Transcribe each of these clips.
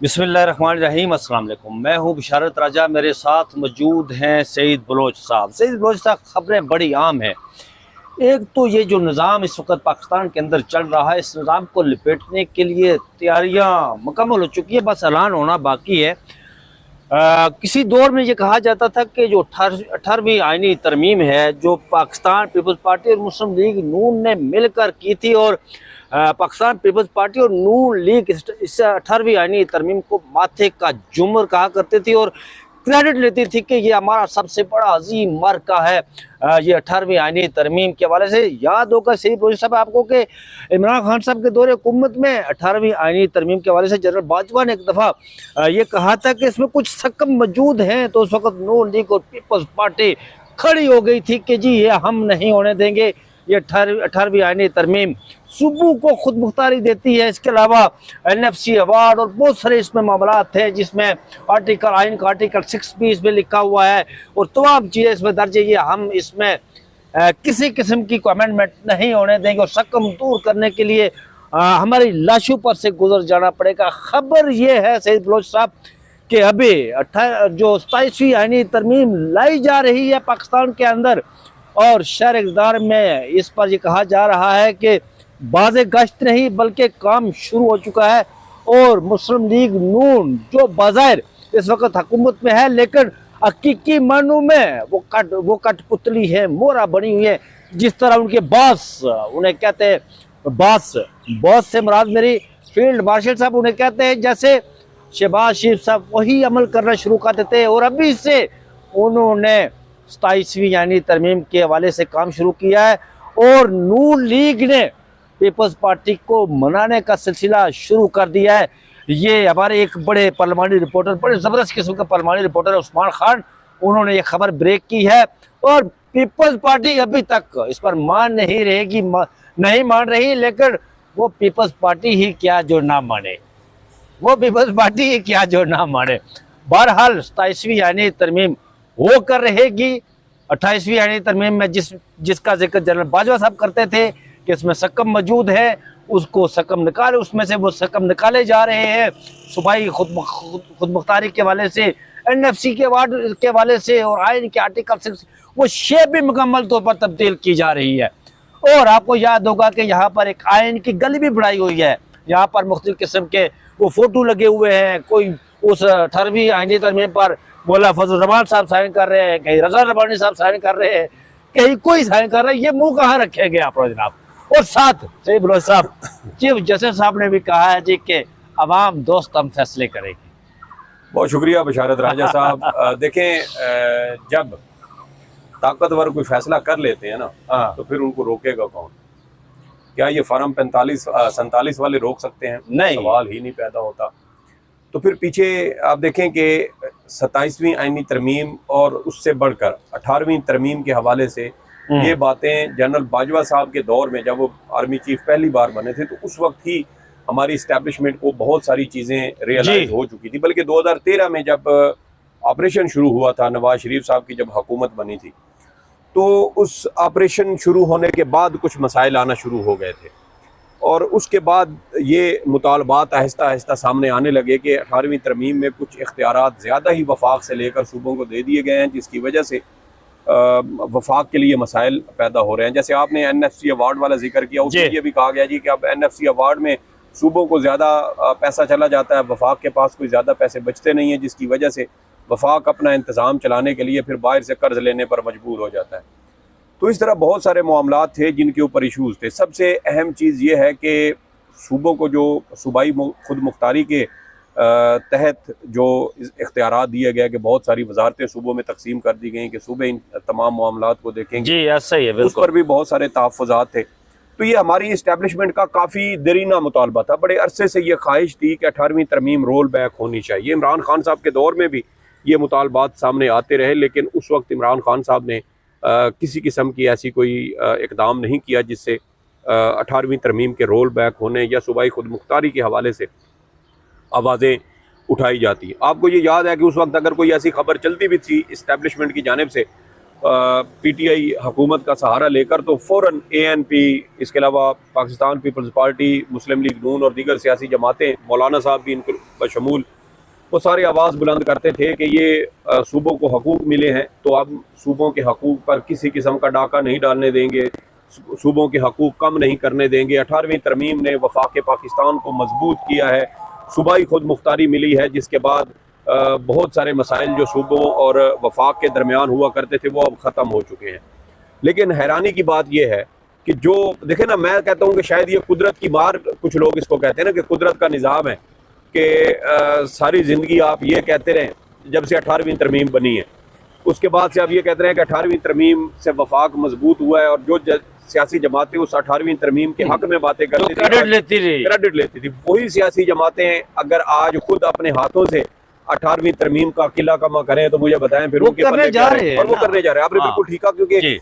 बिस्मिल्लाहिर्रहमानिर्रहीम, अस्सलाम वालेकुम। मैं हूँ बिशारत राजा, मेरे साथ मौजूद हैं सईद बलोच साहब। सईद बलोच साहब, खबरें बड़ी आम हैं। एक तो ये जो निज़ाम इस वक्त पाकिस्तान के अंदर चल रहा है, इस निज़ाम को लपेटने के लिए तैयारियाँ मुकम्मल हो चुकी है, बस ऐलान होना बाकी है। किसी दौर में ये कहा जाता था कि जो 18वीं आईनी तरमीम है, जो पाकिस्तान पीपल्स पार्टी और मुस्लिम लीग नून ने मिलकर की थी, और पाकिस्तान पीपल्स पार्टी और नून लीग इस 18वीं आईनी तरमीम को माथे का जुमर कहा करते थे और क्रेडिट लेती थी कि ये हमारा सबसे बड़ा अजीम मरका है। ये 18वीं आईनी तरमीम के हवाले से याद होगा सही प्रोजेक्ट साहब आपको कि इमरान खान साहब के दौरे हुकूमत में 18वीं आईनी तरमीम के हवाले से जनरल बाजवा ने एक दफ़ा ये कहा था कि इसमें कुछ सकम मौजूद हैं, तो उस वक्त नून लीग और पीपल्स पार्टी खड़ी हो गई थी कि जी ये हम नहीं होने देंगे। ये 18वीं आईनी तरमीम सूबों को खुद मुख्तारी देती है। इसके अलावा NFC अवार्ड और बहुत सारे इसमें मामला थे, जिसमें आइन का आर्टिकल 6 भी इसमें लिखा हुआ है और तमाम चीज़ें इसमें दर्ज है। ये हम इसमें किसी किस्म की अमेंडमेंट नहीं होने देंगे और सकम दूर करने के लिए हमारी लाशों पर से गुजर जाना पड़ेगा। खबर ये है सईद बलोच साहब कि अभी जो 27वीं आईनी तरमीम लाई जा रही है पाकिस्तान के अंदर, और शहर इक़्तिदार में इस पर यह कहा जा रहा है कि बाज़े गश्त नहीं बल्कि काम शुरू हो चुका है। और मुस्लिम लीग नून जो बाज़ाहिर इस वक्त हुकूमत में है, लेकिन हकीकी मानों में वो कठपुतली है, मोहरा बनी हुई है। जिस तरह उनके बॉस उन्हें कहते हैं, बॉस से मुराद मेरी फील्ड मार्शल साहब उन्हें कहते हैं, जैसे शहबाज शरीफ साहब वही अमल करना शुरू कर देते हैं। और अभी से उन्होंने 27वीं यानी तरमीम के हवाले से काम शुरू किया है और नून लीग ने पीपल्स पार्टी को मनाने का सिलसिला शुरू कर दिया है। ये हमारे एक बड़े पार्लिमानी रिपोर्टर, बड़े ज़बरदस्त किस्म का पार्लिमानी रिपोर्टर उस्मान खान, उन्होंने ये खबर ब्रेक की है। और पीपल्स पार्टी अभी तक इस पर नहीं मान रही, लेकिन वो पीपल्स पार्टी ही क्या जो ना माने, बहरहाल 27वीं यानी तरमीम वो कर रहेगी। 28वीं यानी तरमीम में जिसका जिक्र जनरल बाजवा साहब करते थे कि इसमें सकम मौजूद है, उसमें से वो सकम निकाले जा रहे हैं। सूबाई खुद मुख्तारी के हवाले से, NFC के अवार्ड के हवाले से और आइन के आर्टिकल 6 वो शेप भी मुकम्मल तौर पर तब्दील की जा रही है। और आपको याद होगा कि यहाँ पर एक आइन की गली भी बढ़ाई हुई है, यहाँ पर मुख्तलिफ किस्म के वो फोटो लगे हुए हैं। कोई उस 18वीं आईनी तरमीम पर मौला फजल रहमान साहब साइन कर रहे हैं, कहीं रजा रबानी साहब साइन कर रहे हैं, कहीं कोई साइन कर रहा है। ये मुंह कहाँ रखेंगे आप जनाब। और साथ सईद बलोच साहब, चीफ जस्टिस साहब ने भी कहा है जी कि अवाम दोस्त हम फैसले करेगी। बहुत शुक्रिया बिशारत राजा साहब। देखें, जब ताकतवर कोई फैसला कर लेते हैं ना, तो फिर उनको रोकेगा कौन? क्या ये फार्म 47 वाले रोक सकते हैं? नहीं, सवाल ही नहीं पैदा होता। तो फिर पीछे आप देखें कि 27वीं आईनी तरमीम और उससे बढ़कर 18वीं तरमीम के हवाले से ये बातें जनरल बाजवा साहब के दौर में, जब वो आर्मी चीफ पहली बार बने थे, तो उस वक्त ही हमारी इस्टेब्लिशमेंट को बहुत सारी चीज़ें रियलाइज हो चुकी थी। बल्कि 2013 में जब ऑपरेशन शुरू हुआ था, नवाज शरीफ साहब की जब हुकूमत बनी थी, तो उस ऑपरेशन शुरू होने के बाद कुछ मसाइल आना शुरू हो गए थे और उसके बाद ये मुतालबात आहिस्ता आहिस्ता सामने आने लगे कि 18वीं तरमीम में कुछ इख्तियारात ज़्यादा ही वफाक से लेकर सूबों को दे दिए गए हैं, जिसकी वजह से वफाक के लिए मसाइल पैदा हो रहे हैं। जैसे आपने NFC अवार्ड वाला जिक्र किया, उसमें ये भी कहा गया जी कि अब NFC अवार्ड में सूबों को ज़्यादा पैसा चला जाता है, वफाक के पास कोई ज़्यादा पैसे बचते नहीं हैं, जिसकी वजह से वफाक अपना इंतज़ाम चलाने के लिए फिर बाहर से कर्ज लेने पर मजबूर हो जाता है। तो इस तरह बहुत सारे मामलात थे जिनके ऊपर इशूज़ थे। सबसे अहम चीज़ ये है कि सूबों को जो सूबाई खुद मुख्तारी के तहत जो इख्तियारात दिए गए कि बहुत सारी वजारतें सूबों में तकसीम कर दी गई कि सूबे इन तमाम मामलात को देखेंगे, जी ऐसा ही है, उस पर भी बहुत सारे तहफ़्फ़ुज़ात थे। तो ये हमारी इस्टेब्लिशमेंट का काफ़ी देरीना मुतालबा था। बड़े अरसे से ये ख्वाहिश थी कि 18वीं तरमीम रोल बैक होनी चाहिए। इमरान खान साहब के दौर में भी ये मुतालबात सामने आते रहे, लेकिन उस वक्त इमरान खान साहब ने किसी किस्म की ऐसी कोई इकदाम नहीं किया जिससे 18वीं तरमीम के रोल बैक होने या सूबाई खुद मुख्तारी के हवाले से आवाज़ें उठाई जाती। आपको ये याद है कि उस वक्त अगर कोई ऐसी खबर चलती भी थी इस्टेब्लिशमेंट की जानिब से, पीटीआई हुकूमत का सहारा लेकर तो फ़ौरन ANP, इसके अलावा पाकिस्तान पीपल्स पार्टी, मुस्लिम लीग नून और दीगर सियासी जमातें, मौलाना साहब भी इनके बशमूल, वो सारे आवाज़ बुलंद करते थे कि ये सूबों को हकूक़ मिले हैं तो अब सूबों के हकूक़ पर किसी किस्म का डाका नहीं डालने देंगे, सूबों के हकूक़ कम नहीं करने देंगे। 18वीं तरमीम ने वफाक पाकिस्तान को मजबूत किया है, सूबाई खुद मुख्तारी मिली है, जिसके बाद बहुत सारे मसाइल जो सूबों और वफाक के दरमियान हुआ करते थे वो अब ख़त्म हो चुके हैं। लेकिन हैरानी की बात यह है कि जो देखे ना, मैं कहता हूँ कि शायद ये कुदरत की मार, कुछ लोग इसको कहते हैं ना कि कुदरत का निज़ाम है कि सारी ज़िंदगी आप ये कहते रहें, जब से 18वीं तरमीम बनी है उसके बाद से आप ये कहते रहे कि 18वीं तरमीम से वफाक मजबूत हुआ है, और जो सियासी जमातें उस 18वीं तरमीम के हक में बातें करती थी, क्रेडिट लेती थी, वही सियासी जमातें अगर आज खुद अपने हाथों से 18वीं तरमीम का किला कमा करें तो मुझे बताएं फिर उनके पल्ले क्या है। और वो करने जा रहे हैं। आपने बिल्कुल ठीक है, क्योंकि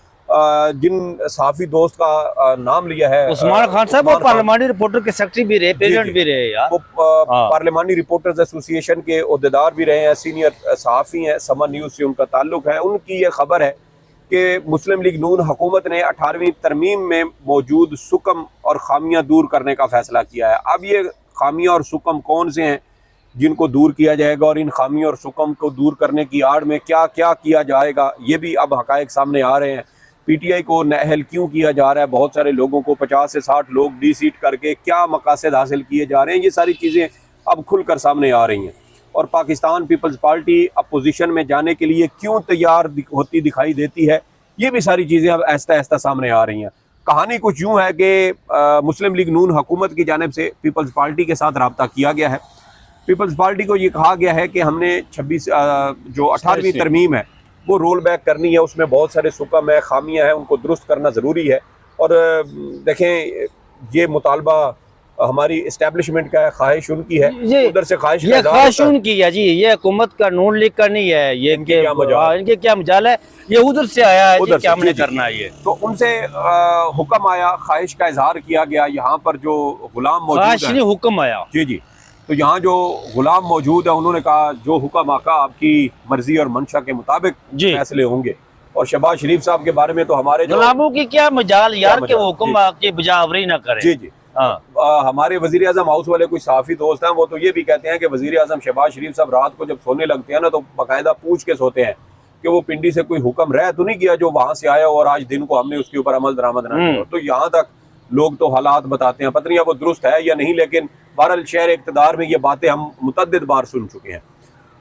जिन सहाफी दोस्त का नाम लिया है, उस्मान खान साहब, वो पार्लियामानी रिपोर्टर के सेक्रेटरी भी रहे, प्रेसिडेंट भी रहे यार, वो पार्लियामानी रिपोर्टर्स एसोसिएशन के ओहदेदार भी रहे हैं, सीनियर सहाफी हैं, समन न्यूज़ से उनका ताल्लुक है। उनकी ये खबर है कि मुस्लिम लीग नून हुकूमत ने 18वीं तरमीम में मौजूद सुकम और खामियां दूर करने का फैसला किया है। अब ये खामियां और सुकम कौन से हैं जिनको दूर किया जाएगा, और इन खामियों और सुकम को दूर करने की आड़ में क्या क्या किया जाएगा, ये भी अब हकायक सामने आ रहे हैं। पीटीआई को नाअहल क्यों किया जा रहा है, बहुत सारे लोगों को 50 से 60 लोग डी-सीट करके क्या मकासद हासिल किए जा रहे हैं, ये सारी चीज़ें अब खुलकर सामने आ रही हैं। और पाकिस्तान पीपल्स पार्टी अपोजिशन में जाने के लिए क्यों तैयार होती दिखाई देती है, ये भी सारी चीज़ें अब आहिस्ता आहिस्ता सामने आ रही हैं। कहानी कुछ यूँ है कि मुस्लिम लीग नून हुकूमत की जानिब से पीपल्स पार्टी के साथ रब्ता किया गया है। पीपल्स पार्टी को ये कहा गया है कि हमने 18वीं तरमीम है वो रोल बैक करनी है, उसमें बहुत सारे सुकम है, खामियां हैं, उनको दुरुस्त करना ज़रूरी है। और देखें, ये मुतालबा हमारी इस्टेब्लिशमेंट का है, ख्वाहिश उनकी है, उधर से ख्वाहिश उनकी है जी, ये हुकूमत का नून लीग का नहीं है, ये इनके क्या मजाल है, ये उधर से आया है, उधर क्या हमने करना है। ये तो उनसे हुक्म आया, ख्वाहिश का इजहार किया गया। यहाँ पर जो गुलाम मौजूद है, हुक्म आया, जी, तो यहाँ जो गुलाम मौजूद है उन्होंने कहा जो हुक्म आका आपकी मर्जी और मंशा के मुताबिक फैसले होंगे। और शहबाज शरीफ साहब के बारे में तो हमारे गुलामों की क्या मजाल यार के हुक्म की बजावरी ना करें। जी हमारे वजीर आजम हाउस वाले कुछ सहाफी दोस्त हैं, वो तो ये भी कहते हैं कि वजीर आजम शहबाज शरीफ साहब रात को जब सोने लगते हैं ना तो बाकायदा पूछ के सोते हैं कि वो पिंडी से कोई हुक्म रह तो नहीं किया जो वहां से आया और आज दिन को हमने उसके ऊपर अमल दरामद ना किया। तो यहाँ तक लोग तो हालात बताते हैं, पता नहीं वो दुरुस्त है या नहीं, लेकिन बहरहाल शहर इक़्तिदार में ये बातें हम मुतअद्दिद बार सुन चुके हैं।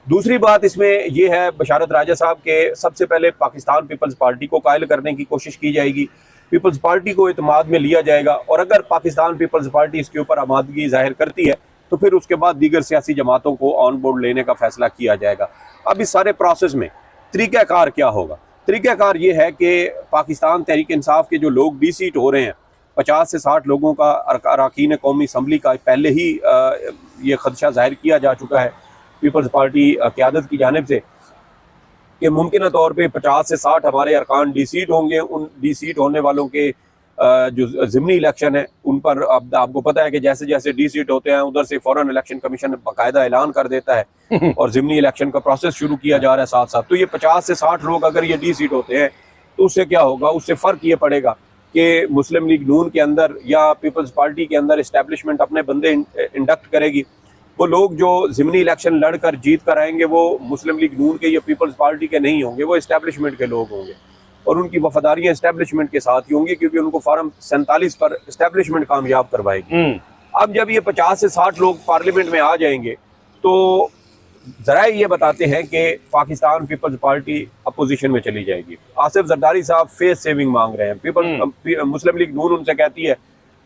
दूसरी बात इसमें यह है, बशारत राजा साहब के सबसे पहले पाकिस्तान पीपल्स पार्टी को कायल करने की कोशिश की जाएगी, पीपल्स पार्टी को इत्माद में लिया जाएगा, और अगर पाकिस्तान पीपल्स पार्टी इसके ऊपर आमादगी जाहिर करती है तो फिर उसके बाद दीगर सियासी जमातों को ऑन बोर्ड लेने का फैसला किया जाएगा। अब इस सारे प्रोसेस में तरीक़ाकार क्या होगा? तरीक़ाकार ये है कि पाकिस्तान तहरीक इंसाफ के जो लोग डी-सीट हो रहे हैं, 50 से 60 लोगों का अरकान कौमी असम्बली का पहले ही ये खदशा जाहिर किया जा चुका है पीपल्स पार्टी क़यादत की जानिब से कि मुमकिन तौर पे 50 से 60 हमारे अरकान डी-सीट होंगे। उन डी-सीट होने वालों के जो ज़िमनी इलेक्शन है उन पर अब आपको पता है कि जैसे जैसे डी-सीट होते हैं उधर से फ़ौरन इलेक्शन कमीशन बाकायदा ऐलान कर देता है और ज़िमनी इलेक्शन का प्रोसेस शुरू किया जा रहा है साथ साथ। तो ये 50 से 60 लोग अगर ये डी-सीट होते हैं तो उससे क्या होगा? उससे फ़र्क ये पड़ेगा कि मुस्लिम लीग नून के अंदर या पीपल्स पार्टी के अंदर इस्टेब्लिशमेंट अपने बंदे इंडक्ट करेगी। वो लोग जो ज़िमनी इलेक्शन लड़कर जीत कर आएंगे वो मुस्लिम लीग नून के या पीपल्स पार्टी के नहीं होंगे, वो इस्टेब्लिशमेंट के लोग होंगे और उनकी वफादारियाँ इस्टेब्लिशमेंट के साथ ही होंगी, क्योंकि उनको फार्म 47 पर इस्टेब्लिशमेंट कामयाब करवाएगी। अब जब ये 50 से 60 लोग पार्लियामेंट में आ जाएंगे तो ज़रा ये बताते हैं कि पाकिस्तान पीपल्स पार्टी अपोजिशन में चली जाएगी। आसिफ जरदारी साहब फेस सेविंग मांग रहे हैं। मुस्लिम लीग नून उनसे कहती है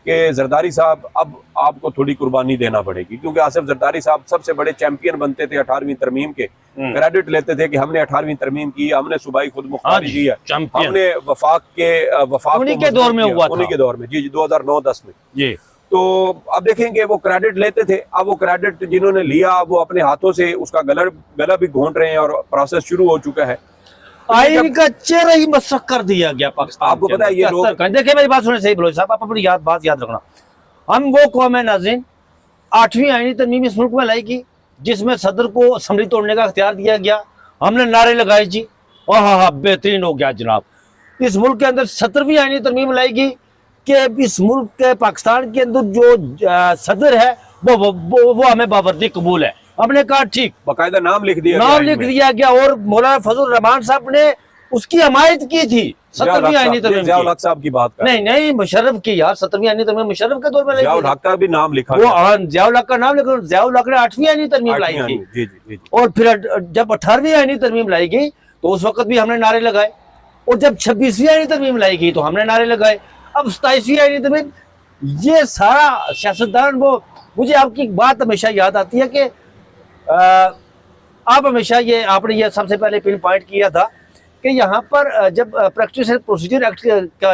कि जरदारी साहब अब आपको थोड़ी कुर्बानी देना पड़ेगी, क्योंकि आसिफ जरदारी साहब सबसे बड़े चैंपियन बनते थे 18वीं तरमीम के, क्रेडिट लेते थे कि हमने 18वीं तरमीम की, हमने सूबाई खुद मुख्तारी की है, हमने वफाक उन्हीं के दौर में हुआ, उन्हीं के दौर में, जी 2009-10 में जी। तो अब देखेंगे वो क्रेडिट लेते थे, अब वो क्रेडिट जिन्होंने लिया वो अपने हाथों से उसका गला भी घोंट रहे हैं और प्रोसेस शुरू हो चुका है। आईन का चेहरा ही मसख कर दिया गया पाकिस्तान। आपको पता है ये लोग, देखिए मेरी बात सुने सही बलोच साहब, आप अपनी बात याद रखना, हम वो कौम है नाज़रीन 8वीं आईनी तरमीम इस मुल्क में लाई की जिसमें सदर को असम्बली तोड़ने का अख्तियार दिया गया, हमने नारे लगाए जी, हाँ, बेहतरीन हो गया जनाब। इस मुल्क के अंदर 17वीं आईनी तरमीम लाएगी कि इस मुल्क के पाकिस्तान के अंदर जो सदर है वो हमें बावर्दी कबूल है। हमने कहा ठीक, बाकायदा नाम लिख दिया, नाम लिख दिया गया। और मौलाना फजल रहमान साहब ने उसकी हमायत की थी 17वीं आईनी तरमीम ज़ियाउल-हक साहब की बात कर, नहीं मुशर्रफ की यार, 17वीं आईनी तरमीम मुशर्रफ के दौर में ज़ियाउल-हक का भी नाम लिखा वो ज़ियाउल-हक का नाम लिखा। ज़ियाउल-हक ने 8वीं आईनी तरमीम लाई थी। जी जी जी। और फिर जब 18वीं आईनी तरमीम लाई गई तो उस वक्त भी हमने नारे लगाए, और जब 26वीं आईनी तरमीम लाई गई तो हमने नारे लगाए। अब 27वीं आईनी तरमीम, ये सारा सियासतदान, वो मुझे आपकी बात हमेशा याद आती है कि आप हमेशा ये आपने ये सबसे पहले पिन पॉइंट किया था कि यहाँ पर जब प्रैक्टिस एंड प्रोसीजर एक्ट का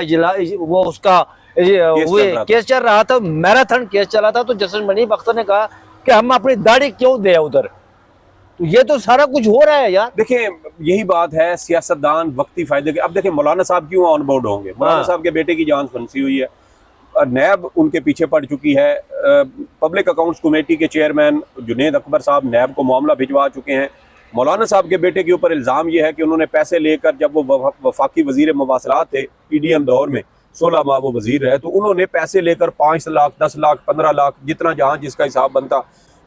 वो उसका केस चल रहा था, मैराथन केस चला था, तो जस्टिस मनीब अख्तर ने कहा कि हम अपनी दाढ़ी क्यों दे उधर। तो ये तो सारा कुछ हो रहा है यार। देखिए यही बात है, सियासतदान वक्ती फायदे के। अब देखिए मौलाना साहब क्यों ऑन बोर्ड होंगे, मौलाना साहब के बेटे की जान फंसी हुई है, नैब उनके पीछे पड़ चुकी है, पब्लिक अकाउंट्स कमेटी के चेयरमैन जुनेद अकबर साहब नैब को मामला भिजवा चुके हैं। मौलाना साहब के बेटे के ऊपर इल्ज़ाम ये है कि उन्होंने पैसे लेकर, जब वो वफाकी वजीर मवासलात थे PDM दौर में, 16 माह वो वजीर रहे, तो उन्होंने पैसे लेकर 5 लाख 10 लाख 15 लाख जितना जहाँ जिसका हिसाब बनता,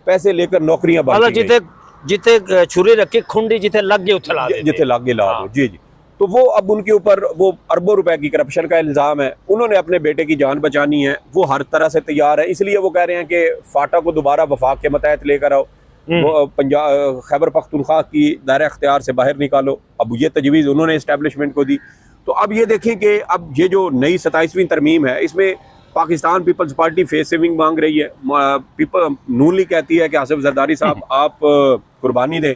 पैसे लेकर नौकरियां जिते जिते छुरी रखी खुंडी जिते लग गए उछला जिते लग गए ला दो। जी जी। तो वो अब उनके ऊपर वो अरबों रुपए की करप्शन का इल्ज़ाम है। उन्होंने अपने बेटे की जान बचानी है, वो हर तरह से तैयार है, इसलिए वो कह रहे हैं कि फाटा को दोबारा वफाक के मतहत लेकर आओ, वो पंजाब खैबर पख्तूनख्वा की दायरा अख्तियार से बाहर निकालो। अब ये तजवीज़ उन्होंने इस्टेब्लिशमेंट को दी। तो अब ये देखें कि अब ये जो नई 27वीं तरमीम है, इसमें पाकिस्तान पीपल्स पार्टी फेस सेविंग मांग रही है। नून लीग कहती है कि आसिफ जरदारी साहब आप कुर्बानी दें,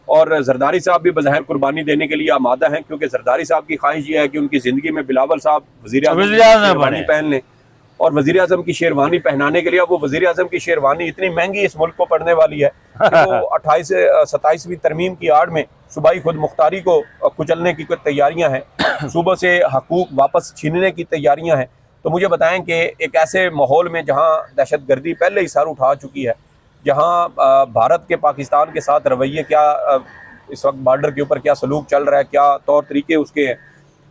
और जरदारी साहब भी बज़ाहिर कुर्बानी देने के लिए आमादा हैं, क्योंकि जरदारी साहब की ख्वाहिश ये है कि उनकी ज़िंदगी में बिलावल साहब वज़ीर-ए-आज़म पहन लें, और वज़ीर-ए-आज़म की शेरवानी पहनाने के लिए, अब वो वज़ीर-ए-आज़म की शेरवानी इतनी महंगी इस मुल्क को पड़ने वाली है कि वो 28 से 27वीं तरमीम की आड़ में सूबाई खुद मुख्तारी को कुचलने की कुछ तैयारियां हैं, सूबों से हकूक वापस छीनने की तैयारियां हैं। तो मुझे बताएं कि एक ऐसे माहौल में जहां दहशतगर्दी पहले ही सर उठा चुकी है, जहां भारत के पाकिस्तान के साथ रवैये क्या, इस वक्त बॉर्डर के ऊपर क्या सलूक चल रहा है, क्या तौर तरीके उसके हैं,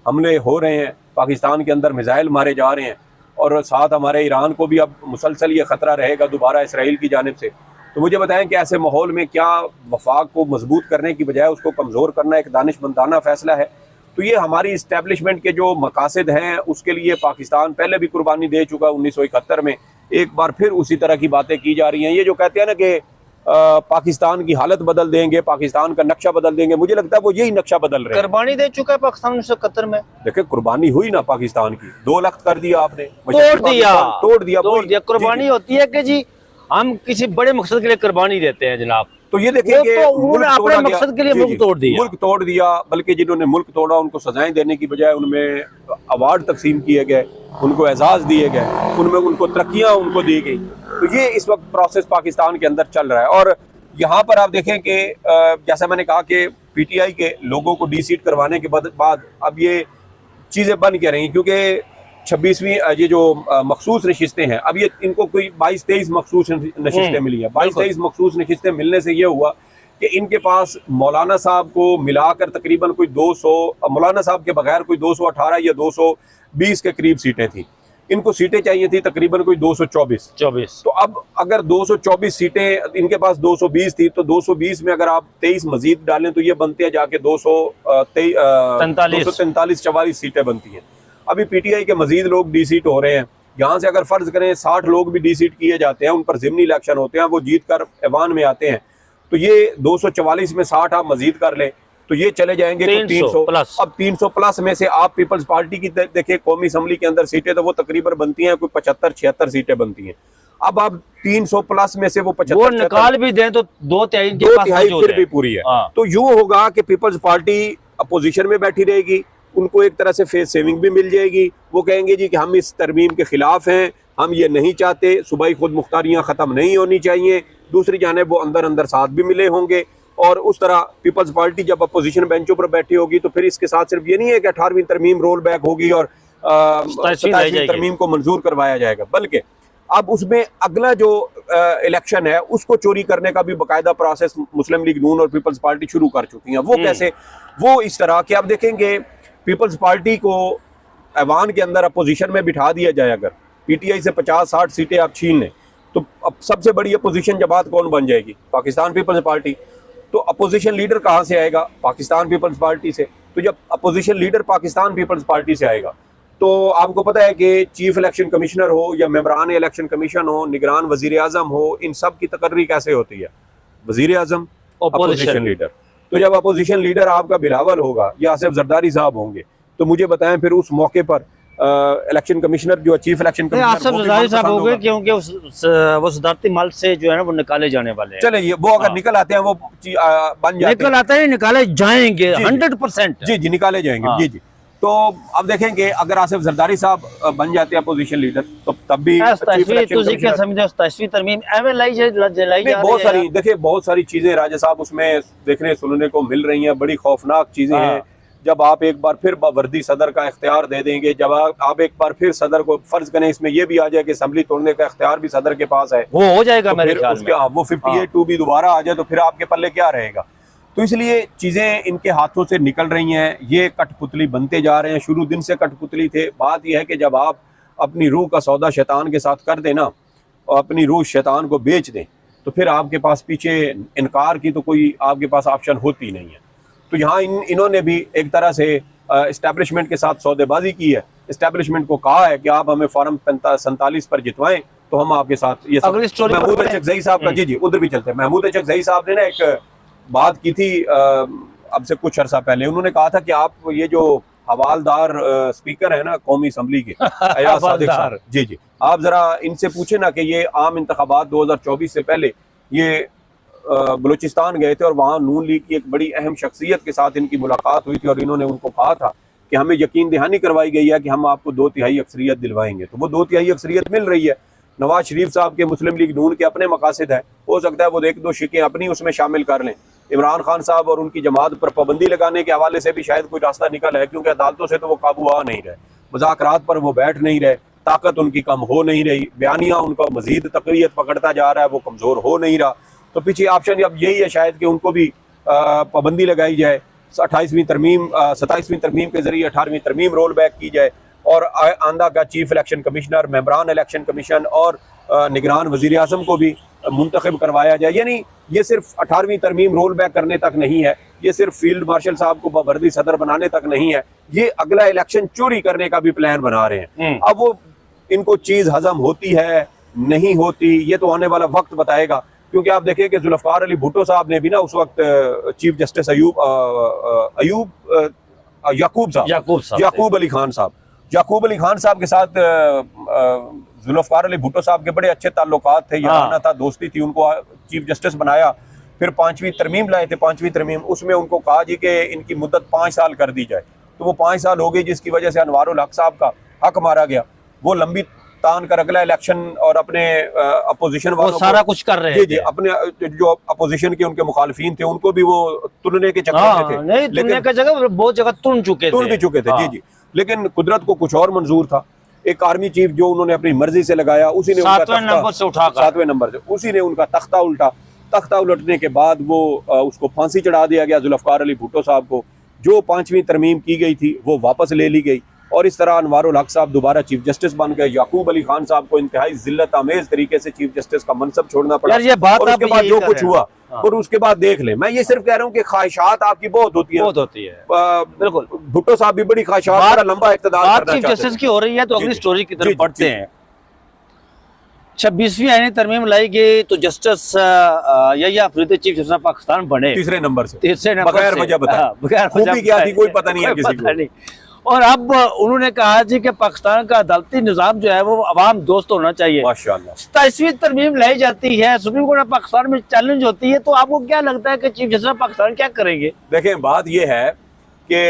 हमले हो रहे हैं, पाकिस्तान के अंदर मिसाइल मारे जा रहे हैं, और साथ हमारे ईरान को भी अब मुसलसल ये ख़तरा रहेगा दोबारा इसराइल की जानिब से। तो मुझे बताएं कि ऐसे माहौल में क्या वफाक को मजबूत करने की बजाय उसको कमज़ोर करना एक दानिशमंदाना फ़ैसला है। तो ये हमारी इस्टेब्लिशमेंट के जो मकासद हैं उसके लिए पाकिस्तान पहले भी कुर्बानी दे चुका 1971 में, एक बार फिर उसी तरह की बातें की जा रही हैं। ये जो कहते हैं ना कि पाकिस्तान की हालत बदल देंगे, पाकिस्तान का नक्शा बदल देंगे, मुझे लगता है वो यही नक्शा बदल रहे हैं। कुर्बानी दे चुका है पाकिस्तान 1971 में। देखिए कुर्बानी हुई ना पाकिस्तान की, 2 लाख कर दिया आपने, तोड़ दिया। कुर्बानी होती है कि जी हम किसी बड़े मकसद के लिए कुर्बानी देते हैं जनाब। तो ये देखिए कि उन्होंने अपने मकसद के लिए मुल्क तोड़ दिया, बल्कि जिन्होंने मुल्क तोड़ा उनको सजाएं देने की बजाय उनमें अवार्ड तकसीम किए गए, उनको एजाज दिए गए, उनमें उनको तरक्कियां उनको दी गई। तो ये इस वक्त प्रोसेस पाकिस्तान के अंदर चल रहा है। और यहाँ पर आप देखें कि जैसा मैंने कहा कि PTI के लोगों को डीसीट करवाने के बाद अब ये चीज़ें बन के रही, क्योंकि 26वीं ये जो मखसूस नशिस्तें हैं, अब ये इनको कोई 22-23 मखसूस नशिस्तें मिली हैं। 22-23 मखसूस नशिस्तें मिलने से ये हुआ कि इनके पास मौलाना साहब को मिलाकर तकरीबन कोई 200, मौलाना साहब के बगैर कोई 218 या 220 के करीब सीटें थी। इनको सीटें चाहिए थी तकरीबन कोई 224। तो अब अगर 224 सीटें इनके पास 220 थी, तो 220 में अगर आप 23 मजीद डालें तो ये बनते हैं जाके 243-44 सीटें बनती हैं। अभी PTI के मजीद लोग डीसीट हो रहे हैं। यहाँ से अगर फर्ज करें 60 लोग भी डीसीट किए जाते हैं, उन पर ज़िमनी इलेक्शन होते हैं, वो जीत कर ऐवान में आते हैं, तो ये 244 में 60 आप मजीद कर लें तो ये चले जाएंगे 300 प्लस। अब 300 प्लस में से आप पीपल्स पार्टी की देखिए कौमी असम्बली के अंदर सीटें तो वो तकरीबन बनती हैं कोई 75-76 सीटें बनती हैं। अब आप 300 प्लस में से वो 75 निकाल भी दें तो 2/3 फिर भी पूरी है। तो यूं होगा कि पीपल्स पार्टी अपोजिशन में बैठी रहेगी, उनको एक तरह से फेस सेविंग भी मिल जाएगी। वो कहेंगे जी कि हम इस तरमीम के खिलाफ हैं, हम ये नहीं चाहते, सूबाई खुद मुख्तारियाँ ख़त्म नहीं होनी चाहिए। दूसरी जानिब वो अंदर अंदर साथ भी मिले होंगे, और उस तरह पीपल्स पार्टी जब अपोजिशन बेंचों पर बैठी होगी तो फिर इसके साथ सिर्फ ये नहीं है कि 18वीं तरमीम रोल बैक होगी और 27वीं तरमीम को मंजूर करवाया जाएगा, बल्कि अब उसमें अगला जो इलेक्शन है उसको चोरी करने का भी बाकायदा प्रोसेस मुस्लिम लीग नून और पीपल्स पार्टी शुरू कर चुकी है। वो कैसे? वो इस तरह कि आप देखेंगे पीपल्स पार्टी को ऐवान के अंदर अपोजिशन में बिठा दिया जाए, अगर पीटीआई से 50-60 सीटें आप छीन लें तो अब सबसे बड़ी अपोजिशन जमात कौन बन जाएगी? पाकिस्तान पीपल्स पार्टी। तो अपोजिशन लीडर कहाँ से आएगा? पाकिस्तान पीपल्स पार्टी से। तो जब अपोजिशन लीडर पाकिस्तान पीपल्स पार्टी से आएगा तो आपको पता है कि चीफ इलेक्शन कमिश्नर हो या मेंबरान इलेक्शन कमीशन हो, निगरान वजीर आजम हो, इन सब की तकर्री कैसे होती है? वजीर आजम, अपोजिशन लीडर। तो जब अपोजिशन लीडर आपका बिलावल होगा या आसिफ जरदारी साहब होंगे तो मुझे बताएं फिर उस मौके पर इलेक्शन कमिश्नर जो chief election commissioner Asif Zardari साहब हो गए, क्योंकि वो सदारती माल से जो है ना वो निकाले जाने वाले हैं। चलिए वो अगर निकल आते हैं वो बन जाते निकल आते हैं, निकाले जाएंगे 100%। जी निकाले जाएंगे। जी जी। तो अब देखेंगे अगर आसिफ जरदारी साहब बन जाते हैं अपोजिशन लीडर तो तब भी बहुत सारी देखिए बहुत सारी चीजें राजा साहब उसमें देखने सुनने को मिल रही हैं, बड़ी खौफनाक चीजें हैं। जब आप एक बार फिर वर्दी सदर का इख्तियार दे देंगे, जब आप एक बार फिर सदर को फर्ज करें इसमें ये भी आ जाए कि असेंबली तोड़ने का इख्तियार भी सदर के पास है, वो हो जाएगा तो मेरे ख्याल में। वो 58(2) भी दोबारा आ जाए तो फिर आपके पल्ले क्या रहेगा? तो इसलिए चीज़ें इनके हाथों से निकल रही हैं, ये कठपुतली बनते जा रहे हैं। शुरू दिन से कठपुतली थे। बात यह है कि जब आप अपनी रूह का सौदा शैतान के साथ कर देना और अपनी रूह शैतान को बेच दें तो फिर आपके पास पीछे इनकार की तो कोई आपके पास ऑप्शन होती नहीं है। तो यहाँ इन्होंने भी एक तरह से इस्टेब्लिशमेंट के साथ सौदेबाजी की है। इस्टेब्लिशमेंट को कहा है कि आप हमें फॉर्म 47 पर जितवाएं तो हम आपके साथ ये महमूद अचकज़ई साहब का जी उधर भी चलते हैं। महमूद अचकज़ई साहब ने ना एक बात की थी अब से कुछ अर्सा पहले। उन्होंने कहा था कि आप ये जो हवालदार स्पीकर है ना कौमी असम्बली के अयाज सादिक साहब, जी जी, आप जरा इनसे पूछे ना कि ये आम इंतखाबात 2024 से पहले ये बलूचिस्तान गए थे और वहाँ नून लीग की एक बड़ी अहम शख्सियत के साथ इनकी मुलाकात हुई थी और इन्होंने उनको कहा था कि हमें यकीन दहानी करवाई गई है कि हम आपको 2/3 अक्सरियत दिलवाएंगे। तो वो 2/3 अक्सरियत मिल रही है। नवाज शरीफ साहब के मुस्लिम लीग नून के अपने मकासद है, हो सकता है वो 1-2 शिकें अपनी उसमें शामिल कर लें। इमरान खान साहब और उनकी जमात पर पाबंदी लगाने के हवाले से भी शायद कोई रास्ता निकल है, क्योंकि अदालतों से तो वो काबू आ नहीं रहे, मुज़ाकरात पर वो बैठ नहीं रहे, ताकत उनकी कम हो नहीं रही, बयानिया उनका मजीद तकवीयत पकड़ता जा रहा है, वो कमज़ोर हो नहीं रहा। तो पीछे ऑप्शन अब यही है शायद कि उनको भी पाबंदी लगाई जाए, 27वीं तरमीम के जरिए 18वीं तरमीम रोल बैक की जाए और आंदा का चीफ इलेक्शन कमिश्नर, मेंबरान इलेक्शन कमीशन और निगरान वजीर आज़म को भी मुंतखब करवाया जाए। यानी ये सिर्फ 18वीं तरमीम रोल बैक करने तक नहीं है, ये सिर्फ फील्ड मार्शल साहब को बावर्दी सदर बनाने तक नहीं है, ये अगला इलेक्शन चोरी करने का भी प्लान बना रहे हैं। अब वो इनको चीज़ हजम होती है नहीं होती ये तो आने वाला वक्त बताएगा, क्योंकि आप देखें कि जुल्फ़िकार अली भुट्टो साहब ने भी ना उस वक्त चीफ जस्टिस याकूब अली खान साहब के साथ जुल्फ़िकार अली भुट्टो साहब के बड़े अच्छे ताल्लुकात थे, याराना था, दोस्ती थी, उनको चीफ जस्टिस बनाया। फिर 5वीं तरमीम लाए थे, 5वीं तरमीम, उसमें उनको कहा जी कि इनकी मुद्दत 5 साल कर दी जाए, तो वो 5 साल हो गई, जिसकी वजह से अनवारुल हक साहब का हक मारा गया। वो लंबी तान कर अगला इलेक्शन और अपने अपोजिशन वालों सारा कुछ कर रहे हैं, जी अपने जो अपोजिशन के उनके मुखालिफिन थे उनको भी वो तुलने के चक्कर में थे, नहीं तुलने की जगह बहुत जगह तुल भी चुके थे। जी जी, लेकिन कुदरत को कुछ और मंजूर था। एक आर्मी चीफ जो उन्होंने अपनी मर्जी से लगाया, उसी ने 7वें नंबर से उठा, 7वें नंबर से उसी ने उनका तख्ता उल्टा। तख्ता उलटने के बाद वो उसको फांसी चढ़ा दिया गया जुल्फ़िकार अली भुट्टो साहब को। जो 5वीं तरमीम की गई थी वो वापस ले ली गई और इस तरह अनवारुल हक साहब दोबारा चीफ जस्टिस बन गए। याकूब अली खान साहब को इंतहाई जिल्लत आमेज तरीके से चीफ जस्टिस का मनसब छोड़ना पड़ा। ये बात और उसके बाद जो कुछ हुआ और उसके बाद देख ले, मैं ये सिर्फ कह रहा हूँ कि ख्वाहिशात आपकी बहुत होती है। बिल्कुल, भुट्टो साहब भी बड़ी ख्वाहिशात, बड़ा लंबा इक़्तिदार चीफ जस्टिस की हो रही है। तो अगली स्टोरी की तरफ बढ़ते हैं। 26वीं आईनी तरमीम लाई गई तो justice Yahya Afridi chief justice Pakistan बने तीसरे नंबर से, बगैर वजह बताए, खूबी क्या थी कोई पता नहीं है किसी को। और अब उन्होंने कहा जी कि पाकिस्तान का अदालती निज़ाम जो है वो अवाम दोस्त होना चाहिए। माशाअल्लाह 27वीं तरमीम लाई जाती है, सुप्रीम कोर्ट में पाकिस्तान में चैलेंज होती है, तो आपको क्या लगता है कि चीफ जस्टिस पाकिस्तान क्या करेंगे? देखें, बात यह है कि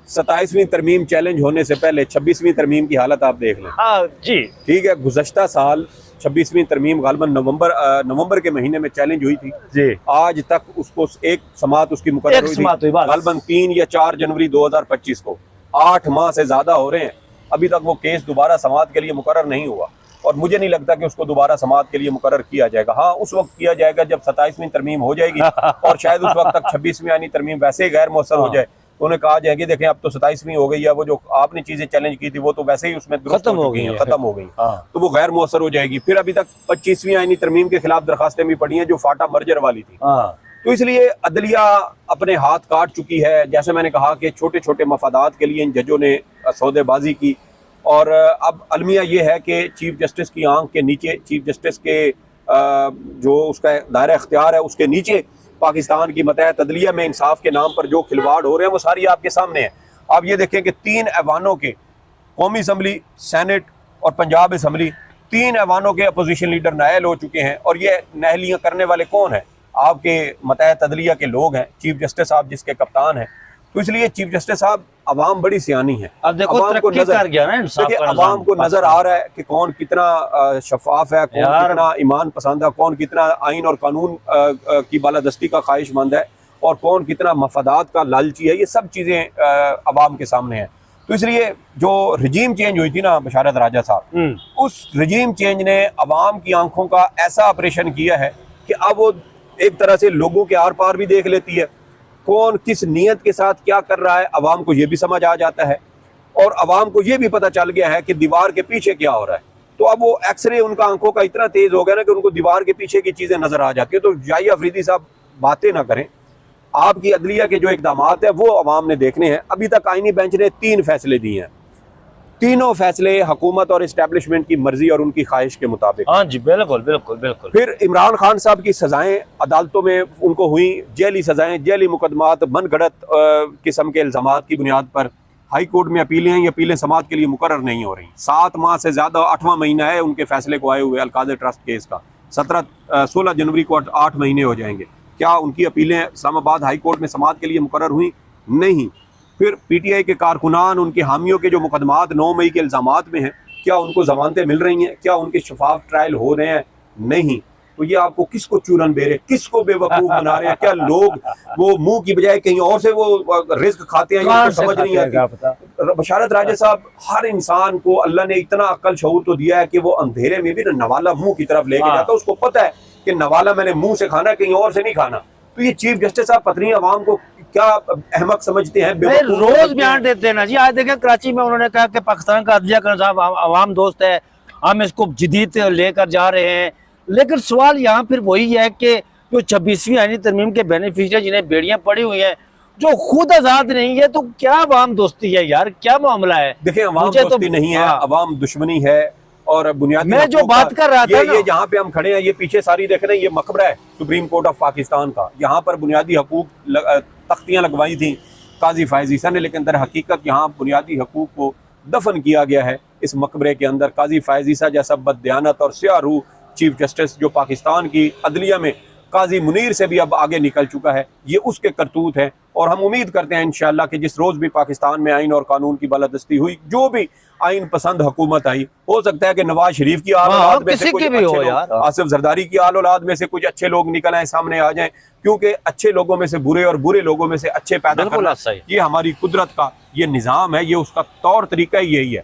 27वीं तरमीम चैलेंज होने से पहले 26वीं तरमीम की हालत आप देख लें। हाँ जी, ठीक है। गुज़श्ता साल 26वीं तरमीम गालबन नवंबर के महीने में चैलेंज हुई थी जी। आज तक उसको एक समात उसकी मुकर्रर हुई थी गालबन 3 या 4 जनवरी 2025 को। 8 माह से ज्यादा हो रहे हैं। अभी तक वो केस दोबारा समाअत के लिए मुकर्रर नहीं हुआ, और मुझे नहीं लगता कि उसको दोबारा समाअत के लिए मुकर्रर किया जाएगा। हाँ, उस वक्त किया जाएगा जब 27वीं तरमीम हो जाएगी और शायद उस वक्त तक 26वीं आईनी तरमीम वैसे ही गैर मौसर हो जाए, तो उन्हें कहा जाएगी देखें अब तो 27वीं हो गई है, वो जो आपने चीजें चैलेंज की थी वो तो वैसे ही उसमें खत्म हो गई, खत्म हो गई, तो वो गैर मौसर हो जाएगी। फिर अभी तक 25वीं आईनी तरमीम के खिलाफ दरखास्तें भी पड़ी हैं जो फाटा मर्जर वाली थी। तो इसलिए अदलिया अपने हाथ काट चुकी है। जैसे मैंने कहा कि छोटे छोटे मफादात के लिए इन जजों ने सौदेबाजी की, और अब अलमिया ये है कि चीफ जस्टिस की आंख के नीचे, चीफ जस्टिस के जो उसका दायरा इख्तियार है उसके नीचे पाकिस्तान की मतहत अदलिया में इंसाफ के नाम पर जो खिलवाड़ हो रहे हैं वो सारी आपके सामने है। आप ये देखें कि 3 ऐवानों के, कौमी असम्बली, सेनेट और पंजाब असम्बली, 3 ऐवानों के अपोजिशन लीडर नायल हो चुके हैं, और ये नहलियाँ करने वाले कौन हैं? आपके मतहत अदलिया के लोग हैं, चीफ जस्टिस साहब जिसके कप्तान हैं। तो इसलिए चीफ जस्टिस साहब, अवाम बड़ी सियानी है। अब देखो तरक्की कर गया ना इंसाफ का, अवाम को नजर आ रहा है कि कौन कितना शफाफ है, कौन कितना ईमान पसंद है, कौन कितना आइन और कानून की बालादस्ती का ख्वाहिशमंद है, और कौन कितना मफादात का लालची है। ये सब चीजें अवाम के सामने हैं। तो इसलिए जो रजीम चेंज हुई थी ना बशारत राजा साहब, उस रजीम चेंज ने अवाम की आंखों का ऐसा ऑपरेशन किया है कि अब वो एक तरह से लोगों के आर पार भी देख लेती है, कौन किस नीयत के साथ क्या कर रहा है अवाम को ये भी समझ आ जाता है, और अवाम को ये भी पता चल गया है कि दीवार के पीछे क्या हो रहा है। तो अब वो एक्सरे उनका आंखों का इतना तेज हो गया ना कि उनको दीवार के पीछे की चीजें नजर आ जाती है। तो जाहिर अफरीदी साहब बातें ना करें, आपकी अदलिया के जो इकदाम है वो अवाम ने देखने हैं। अभी तक आईनी बेंच ने 3 फैसले दिए हैं, तीनों फैसले हुकूमत और इस्टेब्लिशमेंट की मर्जी और उनकी ख्वाहिश के मुताबिक। हाँ जी, बिल्कुल बिल्कुल बिल्कुल। फिर इमरान खान साहब की सजाएं अदालतों में उनको हुई, जेली सजाएं, जेली मुकदमात, मनगढ़ंत किस्म के इल्जामात की बुनियाद पर हाई कोर्ट में अपीलें हैं। ये अपीलें समाअत के लिए मुकर्रर नहीं हो रही। 7 माह से ज्यादा, 8वां महीना है उनके फैसले को आए हुए अलकादर ट्रस्ट केस का। 16 जनवरी को 8 महीने हो जाएंगे। क्या उनकी अपीलें इस्लामाबाद हाई कोर्ट में समाअत के लिए मुकर्रर हुई? नहीं। फिर पीटीआई के कारकुनान, उनके हामियों के जो मुकदमात 9 मई के इल्जामात में हैं, क्या उनको जमानतें मिल रही हैं? क्या उनके शफाफ ट्रायल हो रहे हैं? नहीं। तो ये आपको किसको चूरन बेरे, किसको बेवकूफ बना रहे हैं? क्या लोग वो मुंह की बजाय कहीं और से वो रिस्क खाते हैं, ये तो समझ नहीं आती। बशारत राजा साहब, हर इंसान को अल्लाह ने इतना अक्ल शऊर तो दिया है कि वो अंधेरे में भी नवाला मुंह की तरफ लेके जाता है। उसको पता है कि नवाला मैंने मुंह से खाना, कहीं और से नहीं खाना। तो ये चीफ जस्टिस साहब पत्नी अवाम को क्या अहमक समझते हैं? रोज बयान देते हैं ना जी। आज देखें कराची में उन्होंने कहा कि पाकिस्तान का अदलिया का निज़ाम अवाम दोस्त है, हम इसको जदीद लेकर जा रहे हैं। लेकिन सवाल यहाँ फिर वही है कि जो 26वीं आईनी तरमीम के बेनिफिशियरी जिन्हें बेड़ियां पड़ी हुई हैं, जो खुद आजाद नहीं है, तो क्या अवाम दोस्ती है यार? क्या मामला है? देखिए, अवाम दोस्ती नहीं है, अवाम दुश्मनी है। और बुनियादी मैं जो बात कर रहा था ये जहाँ पे हम खड़े हैं, ये पीछे सारी देख रहे हैं, ये मकबरा है सुप्रीम कोर्ट ऑफ पाकिस्तान का। यहाँ पर बुनियादी हकूक तख्तियाँ लगवाई थी काजी फायज ईसा ने, लेकिन दर हकीकत यहाँ बुनियादी हकूक को दफन किया गया है इस मकबरे के अंदर। काजी फायज ईसा जैसा बददियानत और स्याह रूह चीफ जस्टिस जो पाकिस्तान की अदलिया में काजी मुनीर से भी अब आगे निकल चुका है, ये उसके करतूत है। और हम उम्मीद करते हैं इंशाअल्लाह कि जिस रोज़ भी पाकिस्तान में आइन और कानून की बालादस्ती हुई, जो भी आइन पसंद हुकूमत आई, हो सकता है कि नवाज शरीफ की आल औलाद में से कुछ अच्छे लोग, आसिफ जरदारी की आल औलाद में से कुछ अच्छे लोग निकल आए, सामने आ जाएं, क्योंकि अच्छे लोगों में से बुरे और बुरे लोगों में से अच्छे पैदा करना ये हमारी कुदरत का ये निज़ाम है, ये उसका तौर तरीका ही यही है।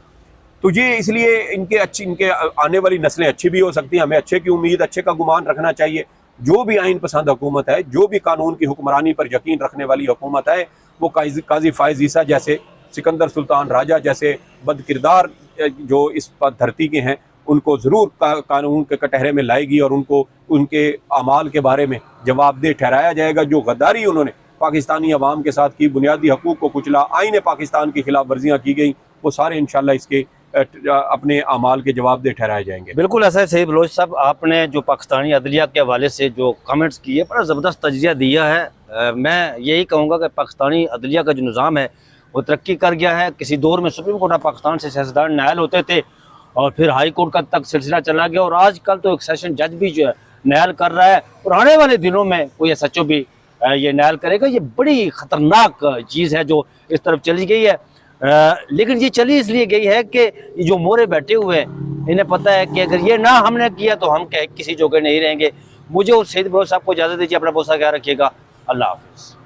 तो ये इसलिए इनके आने वाली नस्लें अच्छी भी हो सकती हैं। हमें अच्छे की उम्मीद, अच्छे का गुमान रखना चाहिए। जो भी आइन पसंद हुकूमत है, जो भी कानून की हुक्मरानी पर यकीन रखने वाली हुकूमत है, वो काजी फायज ईसा जैसे, सिकंदर सुल्तान राजा जैसे बदकिरदार जो इस धरती के हैं, उनको ज़रूर कानून के कटहरे में लाएगी और उनको उनके अमाल के बारे में जवाबदेह ठहराया जाएगा। जो गद्दारी उन्होंने पाकिस्तानी अवाम के साथ की, बुनियादी हकूक़ को कुचला, आईन पाकिस्तान की खिलाफ वर्जियाँ की गई, वो सारे इंशाल्लाह इसके अपने अमाल के जवाबदेह ठहराए जाएंगे। बिल्कुल ऐसा है सईद बलोच साहब, आपने जो पाकिस्तानी अदलिया के हवाले से जो कमेंट्स किए, बड़ा ज़बरदस्त तजिया दिया है। मैं यही कहूँगा कि पाकिस्तानी अदलिया का जो निज़ाम है वो तरक्की कर गया है। किसी दौर में सुप्रीम कोर्ट ऑफ पाकिस्तान से सियासतदान नायल होते थे और फिर हाई कोर्ट का तक सिलसिला चला गया, और आजकल तो एक सेशन जज भी जो है नायल कर रहा है, और आने वाले दिनों में कोई SHO भी ये नायल करेगा। ये बड़ी ख़तरनाक चीज़ है जो इस तरफ चली गई है। लेकिन ये चली इसलिए गई है कि जो मोरे बैठे हुए हैं, इन्हें पता है कि अगर ये ना हमने किया तो हम किसी जगह नहीं रहेंगे। मुझे और सईद बलोच साहब को इजाज़त दीजिए। अपना बहुत सा ख्याल रखिएगा। अल्लाह हाफिज़।